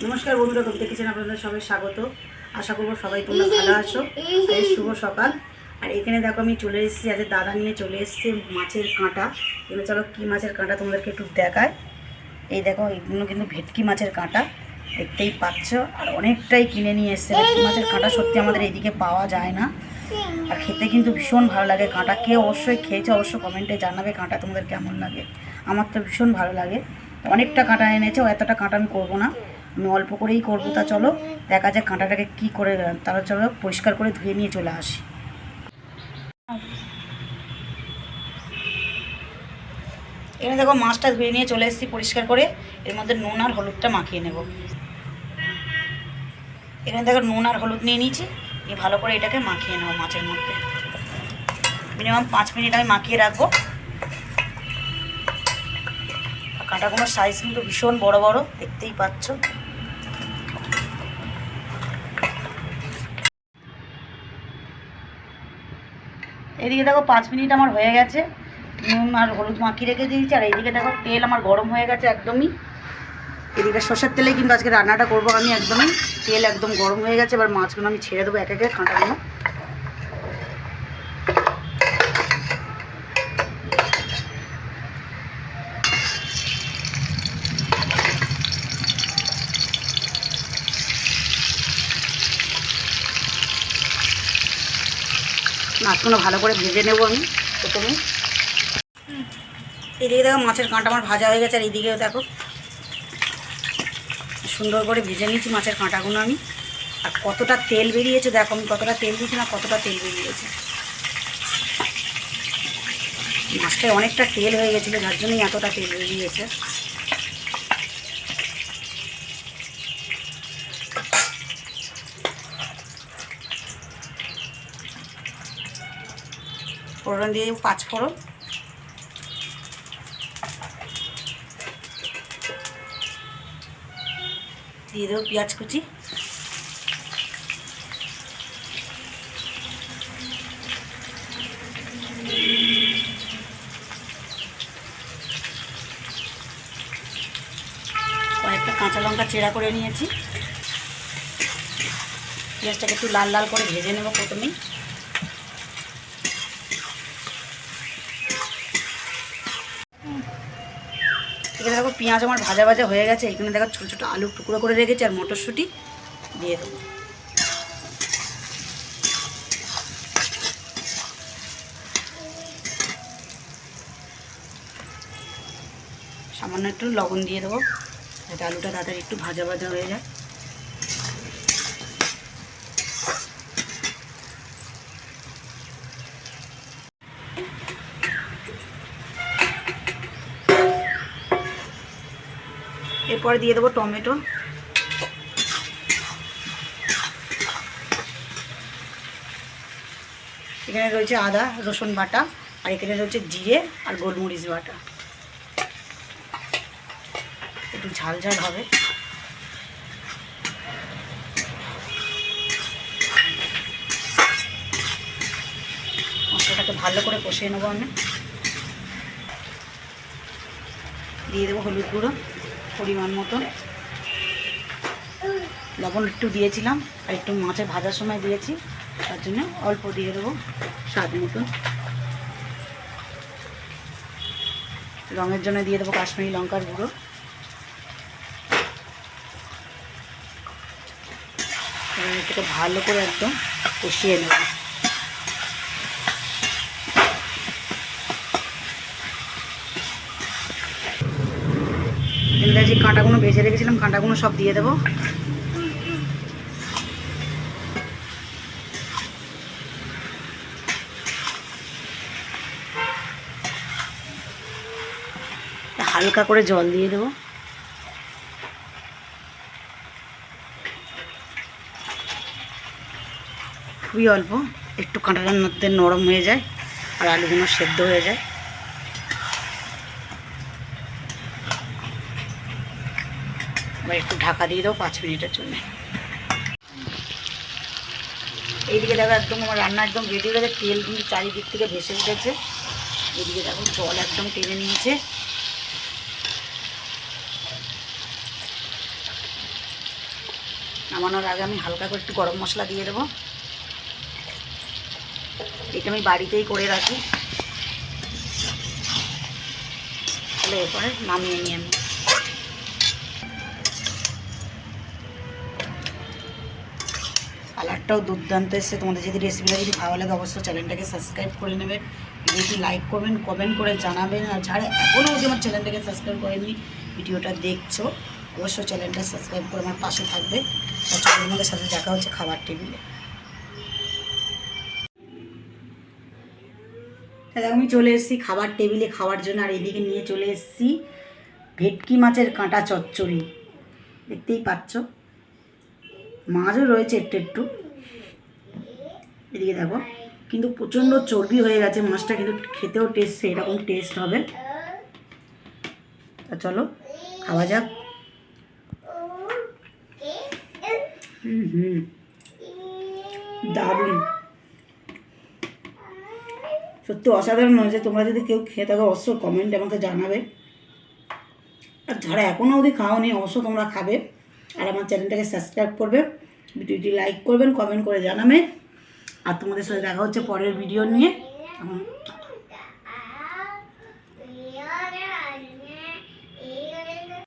নমস্কার বন্ধুরা, কবিতা কিচেনে আপনাদের সবাই স্বাগত। আশা করবো সবাই তোমরা ভালো আছো। এই শুভ সকাল। আর এখানে দেখো আমি চলে এসেছি, আজ দাদা নিয়ে চলে এসেছি মাছের কাঁটা। এবার চলো কী মাছের কাঁটা তোমাদেরকে একটু দেখায়। এই দেখো, এগুলো কিন্তু ভেটকি মাছের কাঁটা, দেখতেই পাচ্ছ। আর অনেকটাই কিনে নিয়ে এসছে। ভেটকি মাছের কাঁটা সত্যি আমাদের এইদিকে পাওয়া যায় না, আর খেতে কিন্তু ভীষণ ভালো লাগে কাঁটা। কে অবশ্যই খেয়েছে অবশ্যই কমেন্টে জানাবে কাঁটা তোমাদের কেমন লাগে। আমার তো ভীষণ ভালো লাগে। অনেকটা কাঁটা এনেছে, এতটা কাঁটা আমি করবো না, আমি অল্প করেই করবো। তা চলো দেখা যাক কাঁটাটাকে কী করে, তারা চলো পরিষ্কার করে ধুয়ে নিয়ে চলে আসি। এখানে দেখো মাছটা ধুয়ে নিয়ে চলে এসেছি পরিষ্কার করে। এর মধ্যে নুন আর হলুদটা মাখিয়ে নেব। এখানে দেখো নুন আর হলুদ নিয়ে নিয়েছি, নিয়ে ভালো করে এটাকে মাখিয়ে নেবো মাছের মধ্যে। মিনিমাম 5 মিনিট আমি মাখিয়ে রাখবো। কাঁটাগুলোর সাইজ কিন্তু ভীষণ বড় বড়, দেখতেই পাচ্ছ। এদিকে দেখো 5 মিনিট আমার হয়ে গেছে, নুন আর হলুদ মাখিয়ে রেখে দিয়েছি। আর এইদিকে দেখো তেল আমার গরম হয়ে গেছে একদমই। এদিকে সর্ষের তেলে কিন্তু আজকে রান্নাটা করবো আমি। একদমই তেল একদম গরম হয়ে গেছে। এবার মাছগুলো আমি ছেড়ে দেবো এক একে, কাঁটাগুলো। মাছগুলো ভালো করে ভেজে নেবো আমি প্রথমে। এদিকে দেখো মাছের কাঁটা আমার ভাজা হয়ে গেছে। আর এইদিকেও দেখো সুন্দর করে ভেজে নিয়েছি মাছের কাঁটাগুলো আমি। আর কতটা তেল বেরিয়েছে দেখো, আমি কতটা তেল দিয়েছি না, কতটা তেল বেরিয়েছে। মাছটায় অনেকটা তেল হয়ে গেছিলো, যার জন্যই এতটা তেল বেরিয়েছে। ফোড়ন দিয়ে 5 ফোড়ন, দিয়ে দেবো পেঁয়াজ কুচি, কয়েকটা কাঁচা লঙ্কা চেরা করে নিয়েছি। পেঁয়াজটাকে একটু লাল লাল করে ভেজে নেব প্রথমেই। এখানে দেখো পেঁয়াজ আমার ভাজা ভাজা হয়ে গেছে। এখানে দেখো ছোটো ছোটো আলু টুকরো করে রেখেছি, আর মটরশুঁটি দিয়ে দেবো। সামান্য একটু লবণ দিয়ে দেবো, যাতে আলুটা তাড়াতাড়ি একটু ভাজা ভাজা হয়ে যায়। এরপরে দিয়ে দেবো টমেটো, এখানে রয়েছে আদা রসুন বাটা, আর এখানে রয়েছে জিরে আর গোলমরিচ বাটা। একটু ঝাল ঝাল হবে। মশলাটাকে ভালো করে কষিয়ে নেবো আমি। দিয়ে দেবো হলুদ গুঁড়ো পরিমাণ মতন, লবণ একটু দিয়েছিলাম, আর একটু মাছের ভাজার সময় দিয়েছি, তার জন্য অল্প দিয়ে দেবো স্বাদ মতন। রঙের জন্য দিয়ে দেবো কাশ্মীরি লঙ্কার গুঁড়ো। এটাকে ভালো করে একদম কষিয়ে নেব। যে কাঁটাগুলো ভেজে রেখেছিলাম কাঁটাগুলো সব দিয়ে দেবো। হালকা করে জল দিয়ে দেবো। খুবই অল্প, একটু কাঁটাটার মধ্যে নরম হয়ে যায় আর আলুগুলো সেদ্ধ হয়ে যায়। এবার একটু ঢাকা দিয়ে দেবো 5 মিনিটের জন্য। এইদিকে দেখো একদম আমার রান্না একদম রেডি হয়ে গেছে। তেল কিন্তু চারিদিক থেকে ভেসে উঠেছে। এদিকে দেখো জল একদম টেনে নিয়েছে। নামানোর আগে আমি হালকা করে একটু গরম মশলা দিয়ে দেবো। এটা আমি বাড়িতেই করে রাখি, তাহলে এরপরে নামিয়ে নিই আমি। কালারটাও দুর্দান্ত এসছে। তোমাদের যদি রেসিপিটা যদি ভালো লাগে অবশ্যই চ্যানেলটাকে সাবস্ক্রাইব করে নেবেন, ভিডিওটি লাইক করবেন, কমেন্ট করে জানাবেন। আর যারা এখনও যদি আমার চ্যানেলটাকে সাবস্ক্রাইব করেননি, ভিডিওটা দেখছো, অবশ্যই চ্যানেলটা সাবস্ক্রাইব করে আমার পাশে থাকবে। আর তোমাদের সাথে দেখা হচ্ছে খাবার টেবিলে। তাহলে আমি চলে এসেছি খাবার টেবিলে খাওয়ার জন্য। আর এদিকে নিয়ে চলে এসেছি ভেটকি মাছের কাঁটা চচ্চড়ি, দেখতেই পাচ্ছ। মাছও রয়েছে একটু একটু, এদিকে দেখো। কিন্তু প্রচণ্ড চর্বি হয়ে গেছে মাছটা, কিন্তু খেতেও টেস্ট এরকম টেস্ট হবে। তা চলো খাওয়া যাক। দারুণ, সত্যি অসাধারণ হয়েছে। তোমরা যদি কেউ খেয়ে থাকো অবশ্যই কমেন্টে আমাকে জানাবে। আর যারা এখনও অবধি খাওনি অবশ্যই তোমরা খাবে। আর আমার চ্যানেলটাকে সাবস্ক্রাইব করবে, ভিডিওটি লাইক করবেন, কমেন্ট করে জানাবে। আর তোমাদের সাথে দেখা হচ্ছে পরের ভিডিও নিয়ে।